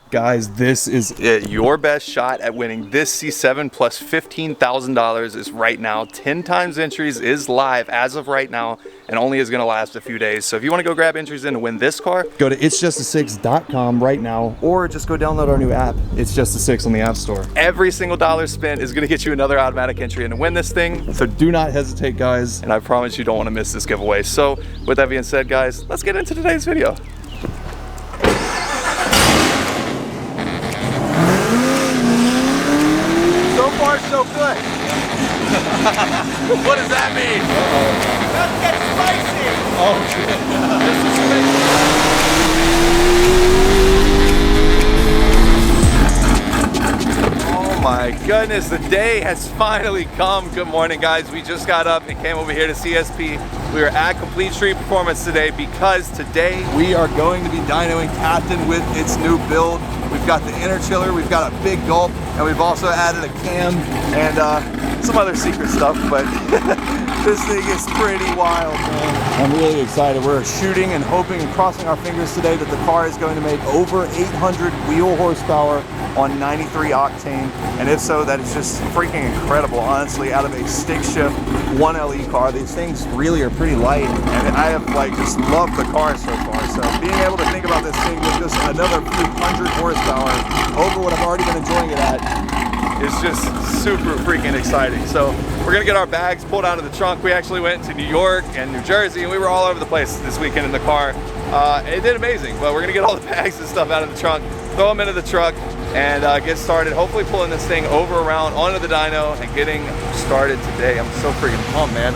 Guys, this is it. Your best shot at winning this C7 plus $15,000 is right now. 10 times entries is live as of right now and only is going to last a few days. So if you want to go grab entries in to win this car, go to itsjust6.com right now, or just go download our new app, It's Just a 6 on the App Store. Every single dollar spent is going to get you another automatic entry in to win this thing. So do not hesitate, guys. And I promise you don't want to miss this giveaway. So with that being said, guys, let's get into today's video. So far, so good. What does that mean? Let's get spicy. Oh, shit. This is crazy. Oh my goodness, the day has finally come. Good morning, guys. We just got up and came over here to CSP. We are at Complete Street Performance today because today we are going to be dynoing Captain with its new build. We've got the interchiller, we've got a big gulp, and we've also added a cam and some other secret stuff, but this thing is pretty wild, man. I'm really excited. We're shooting and hoping and crossing our fingers today that the car is going to make over 800 wheel horsepower on 93 octane, and if so, that is just freaking incredible. Honestly, out of a stick shift 1LE car, these things really are pretty light, and I have just loved the car so far. So being able to think about this thing with just another few hundred horsepower over what I've already been enjoying it at is just super freaking exciting. So we're gonna get our bags pulled out of the trunk. We actually went to New York and New Jersey, and we were all over the place this weekend in the car. It did amazing, but we're gonna get all the bags and stuff out of the trunk, throw them into the truck, and get started. Hopefully pulling this thing over around onto the dyno and getting started today. I'm so freaking pumped, man.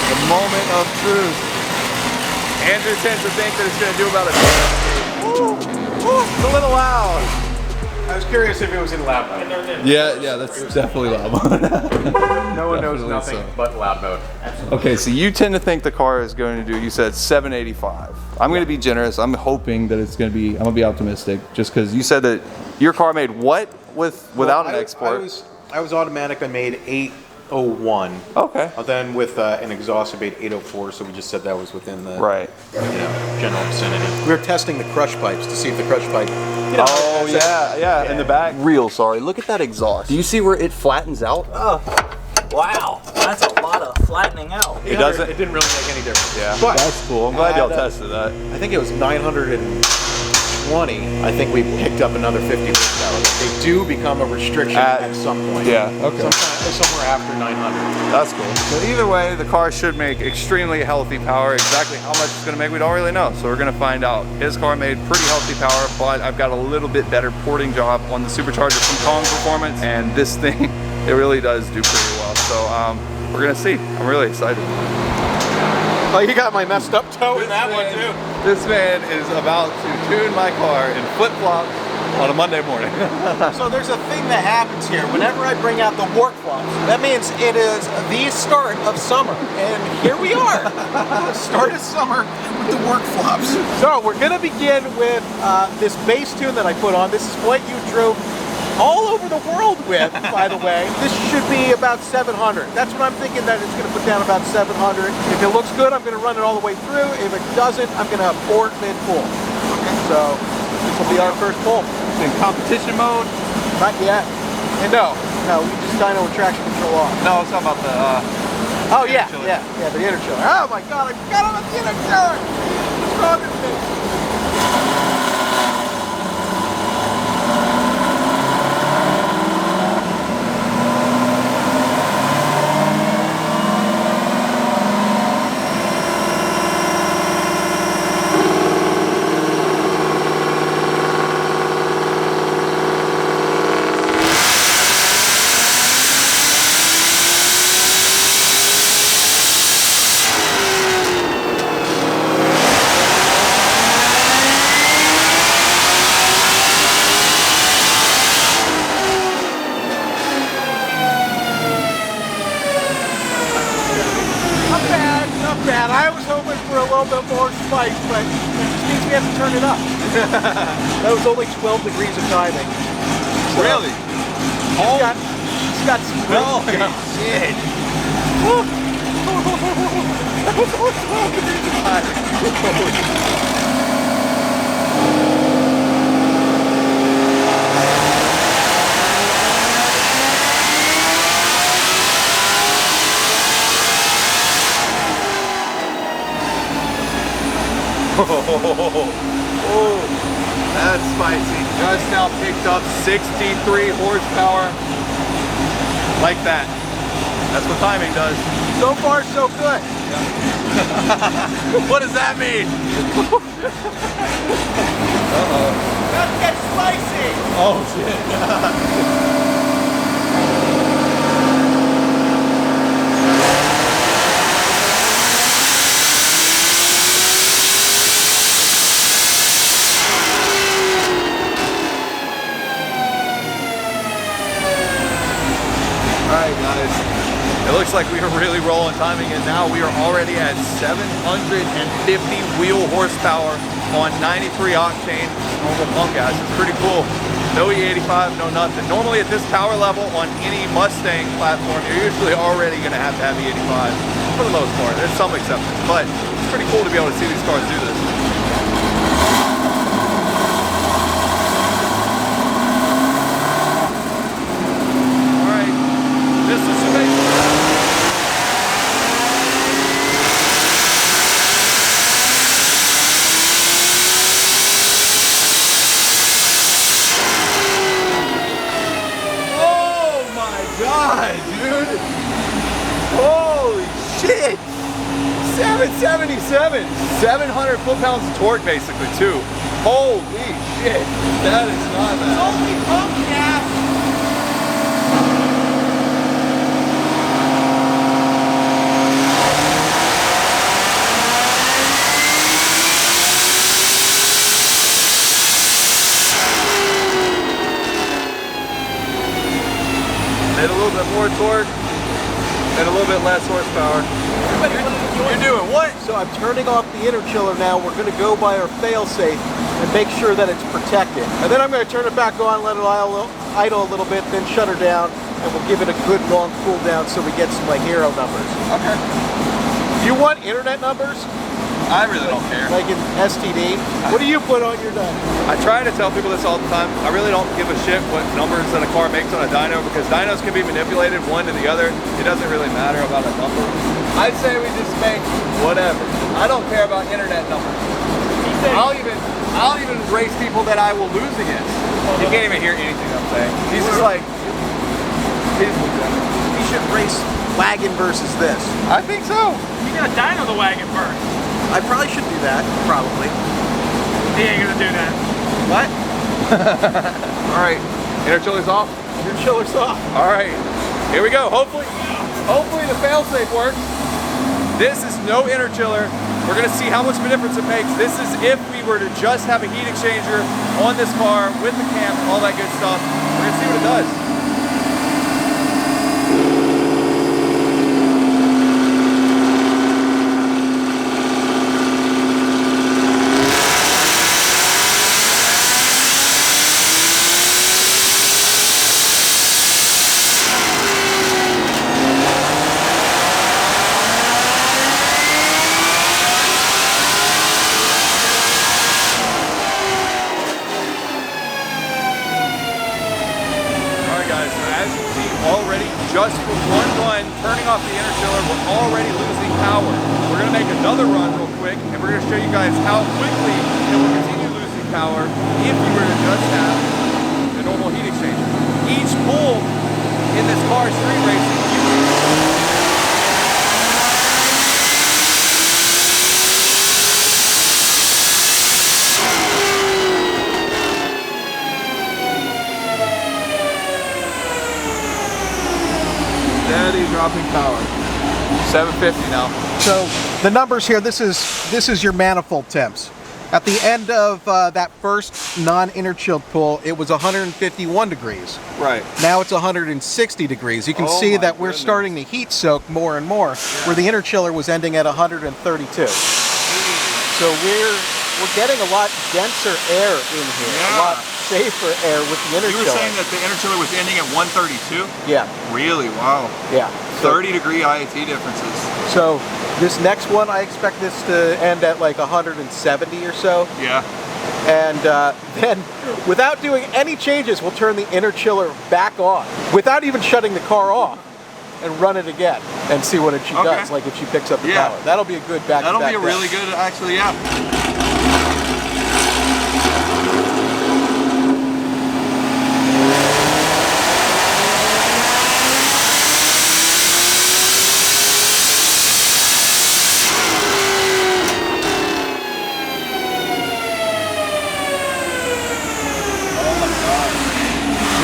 The moment of truth. Andrew tends to think that it's going to do about a it's a little loud. I was curious if it was in loud mode. Yeah, that's definitely loud mode. No one knows nothing but loud mode. Okay, so you tend to think the car is going to do, you said 785. I'm going to be generous. I'm hoping that it's going to be, I'm going to be optimistic, just because you said that your car made what without an export? I was automatic. I made 801. Okay. Then with an exhaust, I made 804. So we just said that was within the general vicinity. We were testing the crush pipes to see if the crush pipe. Oh yeah, in the back. Real sorry. Look at that exhaust. Do you see where it flattens out? Oh, wow, that's a lot of flattening out. It doesn't. It didn't really make any difference. Yeah, but that's cool. I'm glad y'all tested that. I think it was 920. I think we picked up another 50 horsepower. They do become a restriction at some point. Yeah. Okay. Somewhere after 900. That's cool. So either way, the car should make extremely healthy power. Exactly how much it's going to make, we don't really know. So we're going to find out. His car made pretty healthy power, but I've got a little bit better porting job on the supercharger from Kong Performance, and this thing, it really does do pretty well. So we're going to see. I'm really excited. Oh, you got my messed up toe in that one too. This man is about to tune my car in flip-flops on a Monday morning. So there's a thing that happens here. Whenever I bring out the work flops, that means it is the start of summer. And here we are, start of summer with the work flops. So we're gonna begin with this bass tune that I put on. This is what you drove all over the world with, by the way. This should be about 700. That's what I'm thinking, that it's gonna put down about 700. If it looks good, I'm gonna run it all the way through. If it doesn't, I'm gonna abort mid-pull. So this will be our first pull. In competition mode? Not yet. And no, we just dyno with traction control off. No, I was talking about the oh yeah, the interchiller. Oh my god, I forgot about the interchiller! What's wrong with me? bad. I was hoping for a little bit more spice, but it just means we have to turn it up. That was only 12 degrees of timing. So, really? He's got some Holy shit. That was oh, that's spicy. Just now picked up 63 horsepower. Like that. That's what timing does. So far, so good. What does that mean? Uh-oh. About to get spicy. Oh shit. Alright guys, it looks like we are really rolling timing, and now we are already at 750 wheel horsepower on 93 octane normal pump gas. It's pretty cool. No E85, no nothing. Normally at this power level on any Mustang platform, you're usually already going to have E85 for the most part. There's some exceptions, but it's pretty cool to be able to see these cars do this. Dude, holy shit, 777, 700 foot-pounds of torque basically too. Holy shit, that is not bad. It's only pump gas. And a little bit more torque, and a little bit less horsepower. You're doing what? So I'm turning off the interchiller now. We're going to go by our fail-safe and make sure that it's protected. And then I'm going to turn it back on, let it idle a little bit, then shut her down, and we'll give it a good long cool down so we get some like hero numbers. Okay. Do you want internet numbers? I really don't care. Like in STD? What do you put on your dyno? I try to tell people this all the time. I really don't give a shit what numbers that a car makes on a dyno, because dynos can be manipulated one to the other. It doesn't really matter about a number. I'd say we just make whatever. I don't care about internet numbers. I'll even race people that I will lose against. You can't even hear anything I'm saying. He's just like, We should race wagon versus this. I think so. You gotta dyno the wagon first. I probably should do that, probably. He ain't gonna do that. What? All right, interchiller's off. Interchiller's off. All right, here we go. Hopefully the failsafe works. This is no interchiller. We're gonna see how much of a difference it makes. This is if we were to just have a heat exchanger on this car with the cam, all that good stuff. We're gonna see what it does. Already, just for one run, turning off the interchiller, we're already losing power. We're going to make another run real quick, and we're going to show you guys how quickly it will continue losing power if we were to just have a normal heat exchanger. Each pull in this car street racing steady dropping power. 750 now. So the numbers here, this is your manifold temps. At the end of that first non-interchilled pull, it was 151 degrees. Right. Now it's 160 degrees. You can see that we're starting to heat soak more and more, where the interchiller was ending at 132. So we're getting a lot denser air in here, a lot safer air with the interchiller. You were saying that the interchiller was ending at 132? Yeah. Really? Wow. Yeah. 30-degree IAT differences. So this next one, I expect this to end at like 170 or so. Yeah. And then, without doing any changes, we'll turn the interchiller back on, without even shutting the car off, and run it again, and see what she does, like if she picks up the power. That'll be a good back-to-back. That'll be a really good, actually, yeah.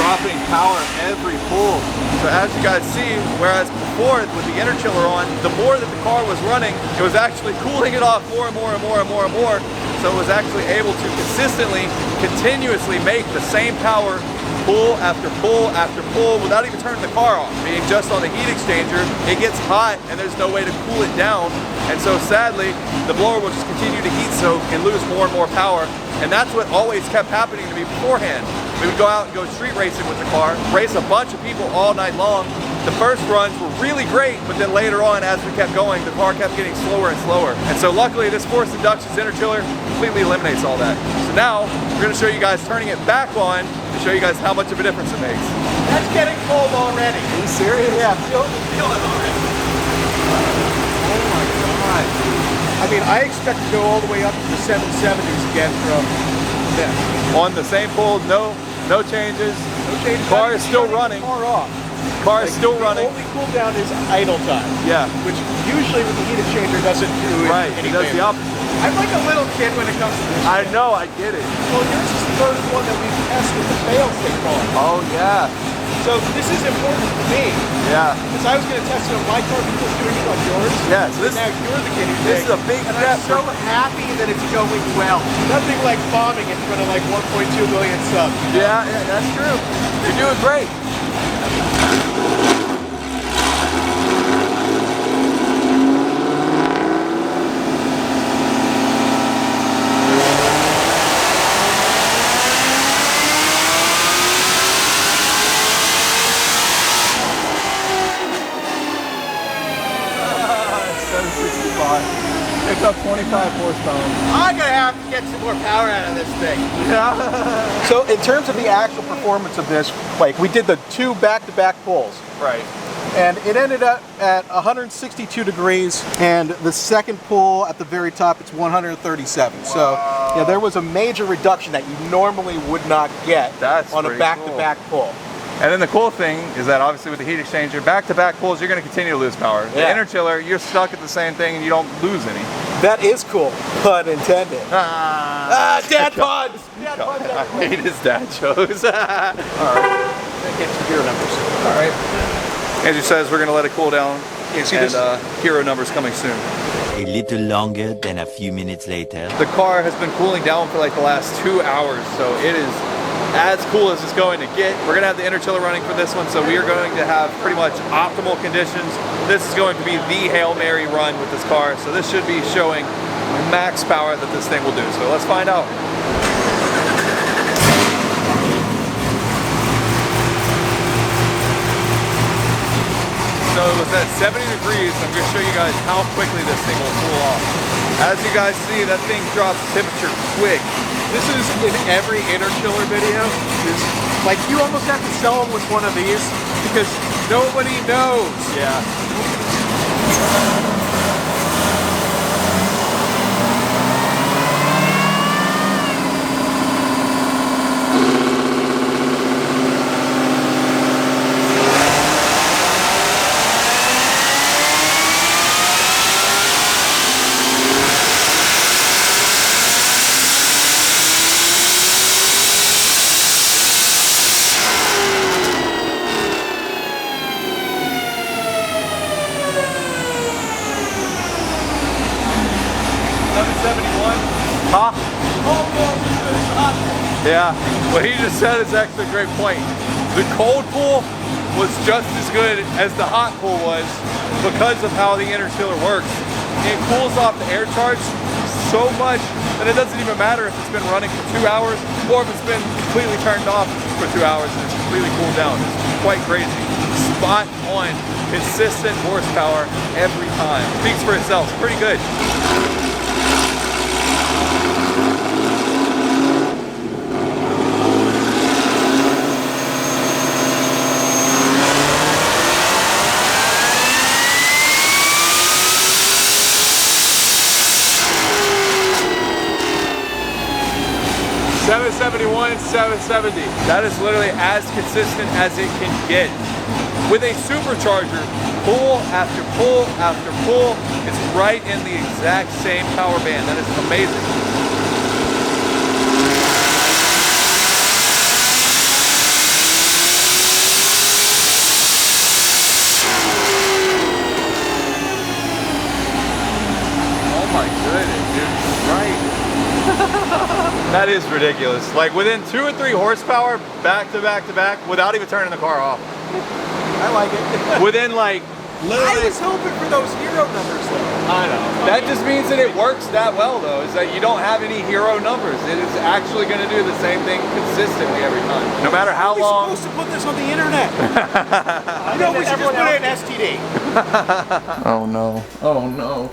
Dropping power every pull. So as you guys see, whereas before with the interchiller on, the more that the car was running, it was actually cooling it off more and more and more and more and more. So it was actually able to consistently, continuously make the same power pull after pull after pull without even turning the car off. Being just on the heat exchanger, it gets hot and there's no way to cool it down. And so sadly, the blower will just continue to heat soak and lose more and more power. And that's what always kept happening to me beforehand. We would go out and go street racing with the car, race a bunch of people all night long. The first runs were really great, but then later on, as we kept going, the car kept getting slower and slower. And so luckily, this Forced Inductions Interchiller completely eliminates all that. So now, we're gonna show you guys turning it back on to show you guys how much of a difference it makes. That's getting cold already. Are you serious? Yeah, feel it already. Oh my God. I mean, I expect to go all the way up to the 770s again from this. On the same pull, no changes. No changes. Car is still running. Car off. Car is still running. The only cool down is idle time. Yeah. Which usually with the heat exchanger doesn't do anything. It does the opposite. I'm like a little kid when it comes to this. I know, I get it. Well, yours is the first one that we've tested the fail-safe on. Oh yeah. So this is important to me. Yeah. Because I was going to test it on my car before doing it on yours. Yeah, so now you're the guinea pig. This is a big and step. I'm so happy that it's going well. Nothing like bombing in front of like 1.2 million subs. Yeah, that's true. You're doing great. It's up 25 horsepower. I'm going to have to get some more power out of this thing. Yeah. So in terms of the actual performance of this, like we did the 2 back-to-back pulls. Right. And it ended up at 162 degrees, and the second pull at the very top, it's 137. Wow. So yeah, there was a major reduction that you normally would not get on a back-to-back pull. And then the cool thing is that obviously with the heat exchanger, back-to-back pulls, you're going to continue to lose power. Yeah. The interchiller, you're stuck at the same thing and you don't lose any. That is cool, pun intended. Dad puns! Dad puns I hate his dad jokes. Alright, that gets the hero numbers. Alright. Andrew says we're going to let it cool down, and hero numbers coming soon. A little longer than a few minutes later. The car has been cooling down for like the last 2 hours, so it is as cool as it's going to get. We're going to have the interchiller running for this one, so we are going to have pretty much optimal conditions. This is going to be the Hail Mary run with this car, so this should be showing max power that this thing will do. So let's find out. So it was at 70 degrees. I'm going to show you guys how quickly this thing will cool off. As you guys see, that thing drops temperature quick. This is in every interchiller video. Like you almost have to sell them with one of these because nobody knows. Yeah. Huh? Yeah, what he just said is actually a great point. The cold pool was just as good as the hot pool was because of how the interchiller works. It cools off the air charge so much And it doesn't even matter if it's been running for 2 hours or if it's been completely turned off for 2 hours and it's completely cooled down. It's quite crazy. Spot on, consistent horsepower every time. Speaks for itself. It's pretty good. $771, $770. That is literally as consistent as it can get. With a supercharger, pull after pull after pull, it's right in the exact same power band. That is amazing. Oh my goodness, dude, right. That is ridiculous. Like within 2 or 3 horsepower, back to back to back, without even turning the car off. I like it. Within like, literally. I was hoping for those hero numbers though. I know. That just means that it works that well though, is that you don't have any hero numbers. It is actually going to do the same thing consistently every time. No matter how long. We're supposed to put this on the internet. You know, we should just put it in STD. Oh no. Oh no.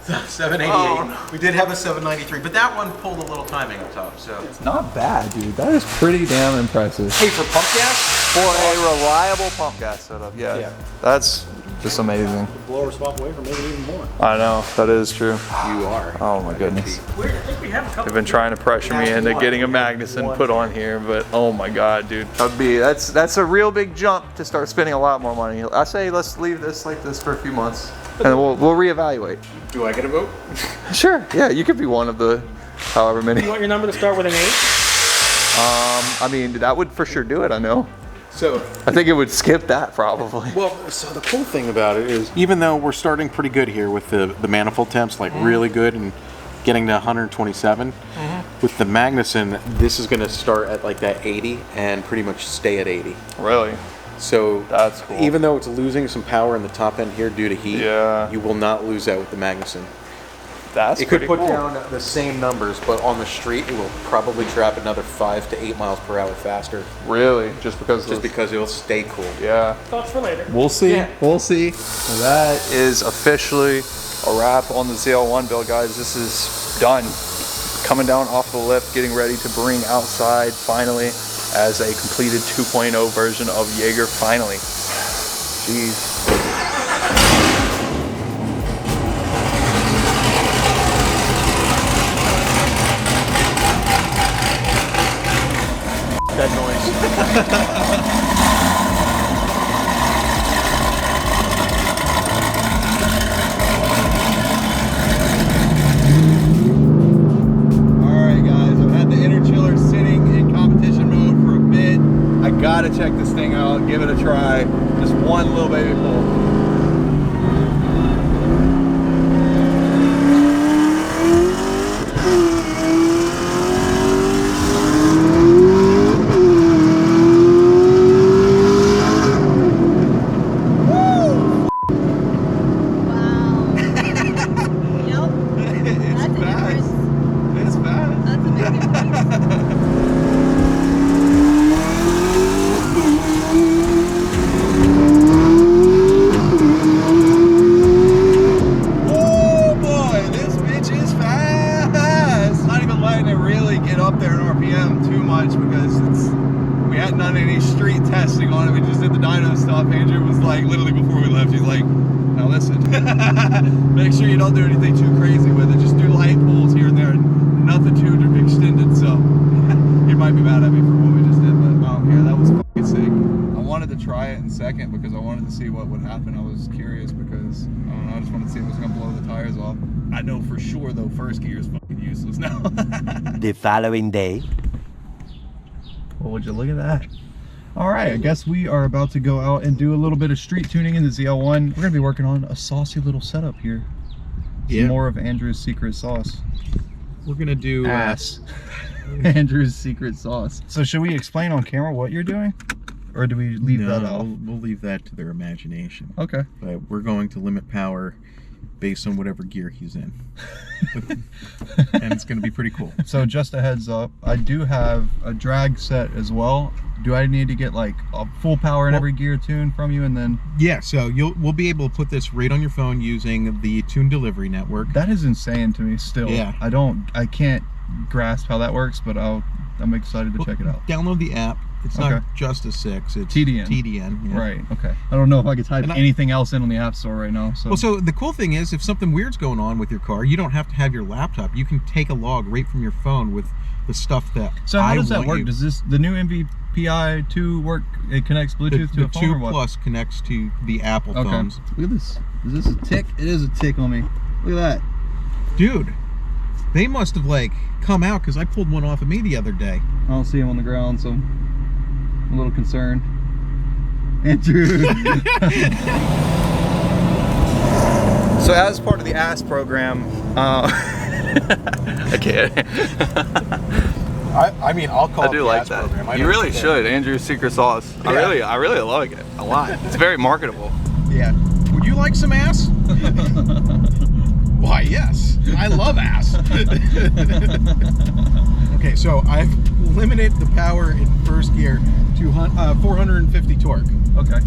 788. Oh, no. We did have a 793, but that one pulled a little timing up top, so. It's not bad, dude. That is pretty damn impressive. Hey, for pump gas? For a reliable pump gas setup, yeah. That's just amazing. The blower swap away for maybe even more. I know, that is true. You are. Oh my goodness. I think we have a couple. They've been trying to pressure me into getting a Magnuson put on here, but oh my god, dude. That's a real big jump to start spending a lot more money. I say let's leave this like this for a few months. And we'll reevaluate. Do I get a vote? Sure. Yeah, you could be one of the however many. You want your number to start with an 8? I mean, that would for sure do it, I know. So I think it would skip that probably. Well, so the cool thing about it is, even though we're starting pretty good here with the manifold temps, like really good and getting to 127, with the Magnuson, this is going to start at like that 80 and pretty much stay at 80. Really? So that's cool. Even though it's losing some power in the top end here due to heat, you will not lose that with the Magnuson. That's it could put down the same numbers, but on the street it will probably trap another 5 to 8 miles per hour faster. Really? Just because it will stay cool. Yeah. Thoughts for later. We'll see. Yeah. We'll see. Well, that is officially a wrap on the ZL1 build, guys. This is done. Coming down off the lift, getting ready to bring outside finally as a completed 2.0 version of Jaeger finally. Jeez. That noise. Alright guys, I've had the interchiller sitting in competition mode for a bit. I gotta check this thing out, give it a try. Just one little baby pull. Testing on it. We just did the dyno stuff. Andrew was like, literally before we left, he's like, now listen, make sure you don't do anything too crazy with it. Just do light pulls here and there, and nothing too extended. So he might be mad at me for what we just did, but I don't care. That was fucking sick. I wanted to try it in second because I wanted to see what would happen. I was curious because I don't know. I just wanted to see if it was gonna blow the tires off. I know for sure though, first gear is fucking useless now. The following day. Well, would you look at that? All right, I guess we are about to go out and do a little bit of street tuning in the ZL1. We're gonna be working on a saucy little setup here. Some more of Andrew's secret sauce. We're gonna do Andrew's secret sauce. So should we explain on camera what you're doing? Or do we leave that out? We'll leave that to their imagination. Okay. But we're going to limit power based on whatever gear he's in. And it's going to be pretty cool. So just a heads up, I do have a drag set as well. Do I need to get like a full power in every gear tune from you and then? Yeah, so we'll be able to put this right on your phone using the Tune Delivery Network. That is insane to me still. Yeah. I can't grasp how that works, but I'm excited to check it out. Download the app. It's not just a 6, it's TDN. TDN. Yeah. Right, okay. I don't know if I could type anything else in on the App Store right now. So. Well, so the cool thing is, if something weird's going on with your car, you don't have to have your laptop. You can take a log right from your phone with the stuff that So how does that work? Does the new MVPI 2 work? It connects Bluetooth to a phone or what? The 2 Plus connects to the Apple phones. Look at this. Is this a tick? It is a tick on me. Look at that. Dude, they must have like come out because I pulled one off of me the other day. I don't see him on the ground, so I'm a little concerned. Andrew. So as part of the ASS program, I can't. I mean, I'll call I do like that. You really should. Andrew's secret sauce. Yeah. I really like it a lot. It's very marketable. Yeah. Would you like some ass? Why, yes. I love ass. Okay, so I've limited the power in first gear to 450 torque. Okay.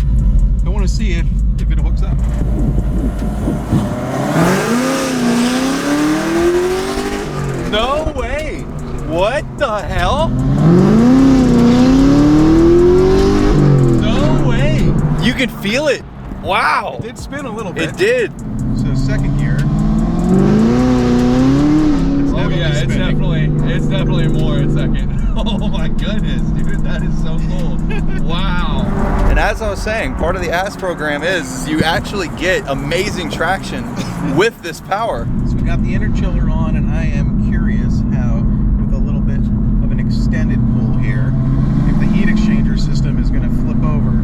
I want to see if it hooks up. No way! What the hell? No way! You can feel it. Wow! It did spin a little bit. It did. So second gear. It's definitely more in second. Oh my goodness, dude, that is so cool. Wow. And as I was saying, part of the ASS program is you actually get amazing traction with this power. So we got the interchiller on, and I am curious how, with a little bit of an extended pull here, if the heat exchanger system is going to flip over.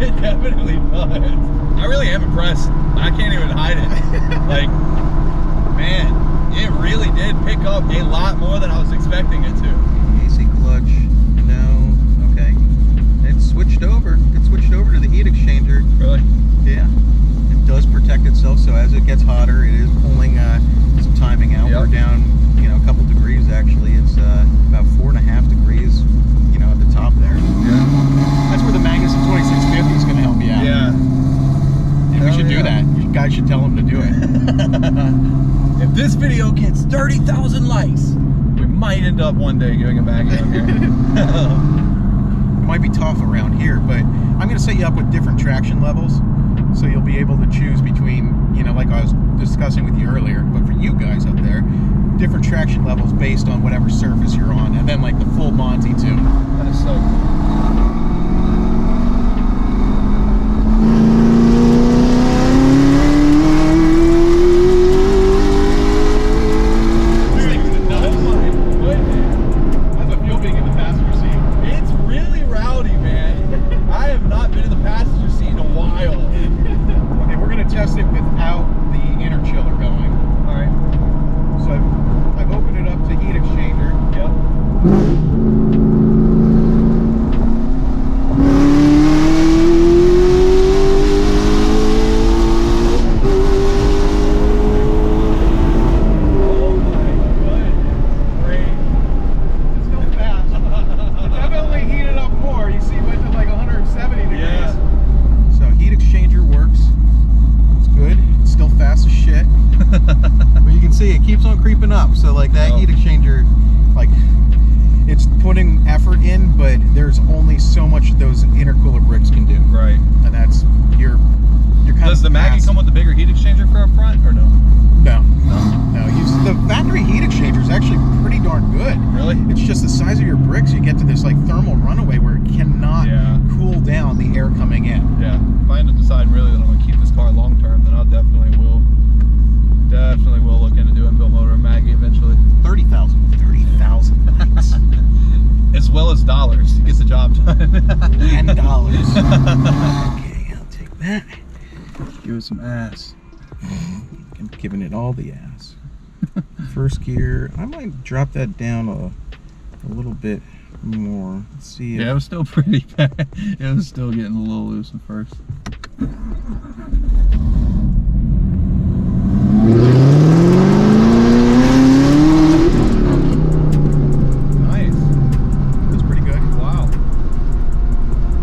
It definitely does. I really am impressed. I can't even hide it. Like, man, it really did pick up a lot more than I was expecting it to. AC clutch, no, okay. It switched over. It switched over to the heat exchanger. Really? Yeah. It does protect itself, so as it gets hotter, it is pulling some timing out. Yep. We're down, a couple degrees actually. It's about 4.5 degrees, at the top there. Yeah. That's where the Magnuson 2650 is going to help you out. Yeah. We should do that. You guys should tell them to do it. If this video gets 30,000 likes, we might end up one day giving it back down here. It might be tough around here, but I'm going to set you up with different traction levels, so you'll be able to choose between, like I was discussing with you earlier, but for you guys up there, different traction levels based on whatever surface you're on, and then like the full Monty tune. That is so cool. Test it without the interchiller going. All right. So I've opened it up to heat exchanger. Yep. Oh my goodness. Great. It's still fast. It definitely heated up more. You see, it went to like 170 degrees. Yeah. So heat exchanger works. Good. It's still fast as shit. But you can see it keeps on creeping up. So like that heat exchanger, like it's putting effort in, but there's only so much those intercooler bricks can do. Right. And that's you're kind Does of the Maggie come with the bigger heat exchanger for up front or no? No. The factory heat exchanger is actually pretty darn good. Really? It's just the size of your bricks. You get to this like thermal runaway where it cannot cool down the air coming in. Yeah. If I end up deciding really that I'm gonna keep this car long term, then I definitely will look into doing Bill Motor and Maggie eventually. 30,000 lights. as well as dollars. It gets the job done. $10. Okay, I'll take that. Give it some ass. I'm giving it all the ass. First gear, I might drop that down a little bit more. Let's see. Yeah, it was still pretty bad. It was still getting a little loose at first. Nice. That's pretty good. Wow.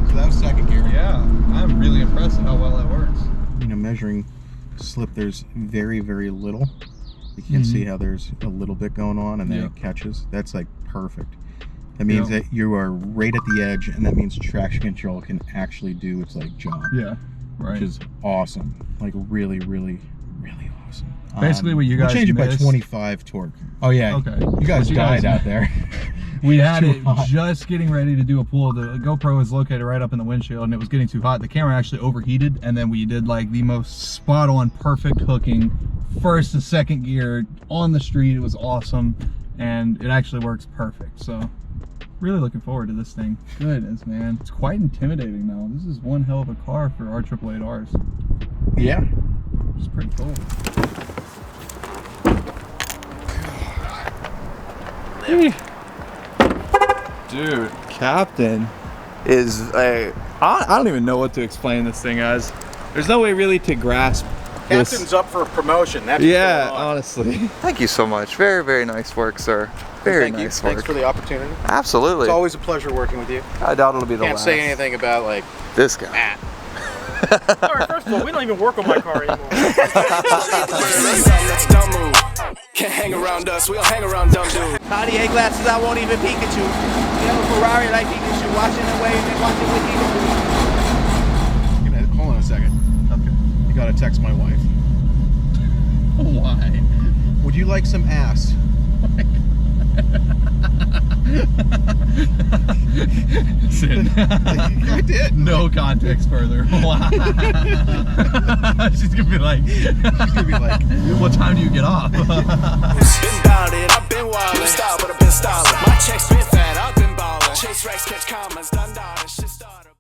So that was second gear. Yeah, I'm really impressed at how well that works. You know, measuring slip, there's very, very little. You can see how there's a little bit going on, and then it catches. That's like perfect. That means that you are right at the edge, and that means traction control can actually do its like job. Yeah, right. Which is awesome. Like really, really, really awesome. Basically, what you guys we'll change it by missed- 25 torque. Oh yeah. Okay. You guys died out there. We had Too it hot. just getting ready to do a pull. The GoPro is located right up in the windshield, and it was getting too hot. The camera actually overheated, and then we did like the most spot-on perfect hooking, first and second gear on the street. It was awesome, and it actually works perfect. So really looking forward to this thing. Goodness, man. It's quite intimidating now. This is one hell of a car for our 888Rs. Yeah. Which is pretty cool. Dude, Captain is a... I don't even know what to explain this thing as. There's no way really to grasp this. Captain's up for a promotion. That's Yeah, what's going on. honestly. Thank you so much. Very, very nice work, sir. Very Thank you. nice Thanks work. for the opportunity. Absolutely. It's always a pleasure working with you. I doubt it'll be the Can't last. say anything about like This guy. Matt. All right, first of all, we don't even work on my car anymore. Can't hang around us, we don't hang around dumb dudes. Cartier glasses, I won't even Pikachu. We have a Ferrari like Pikachu, watching the way and watching with Pikachu. Hold on a second. Okay. You gotta text my wife. Why? Would you like some ass? Sin. I did. No context further. Wow. She's gonna be like, what time do you get off? Been down it, I've been wildin'. Style, but I've been styling.